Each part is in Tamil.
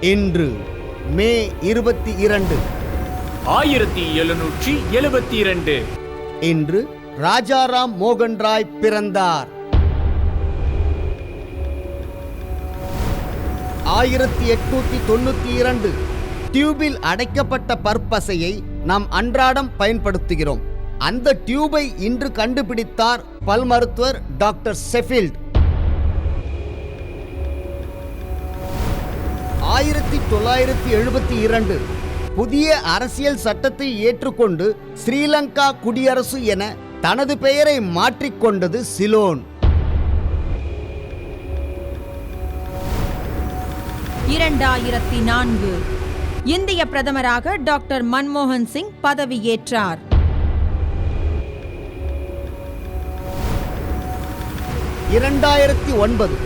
இன்று மே 22, 1772 இன்று ராஜாராம் மோகன் ராய் பிறந்தார். 1892 டியூபில் அடைக்கப்பட்ட பற்பசையை நாம் அன்றாடம் பயன்படுத்துகிறோம். அந்த டியூபை இன்று கண்டுபிடித்தார் பல் மருத்துவர் டாக்டர் ஷெஃபீல்ட். 1972 புதிய அரசியல் சட்டத்தை ஏற்றுக்கொண்டு ஸ்ரீலங்கா குடியரசு என தனது பெயரை மாற்றிக்கொண்டது சிலோன். 2004 இந்திய பிரதமராக டாக்டர் மன்மோகன் சிங் பதவியேற்றார். 2009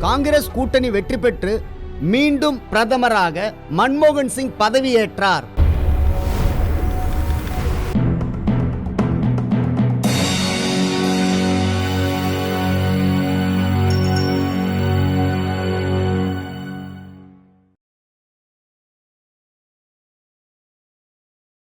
காங்கிரஸ் கூட்டணி வெற்றி பெற்று மீண்டும் பிரதமராக மன்மோகன் சிங் பதவியேற்றார்.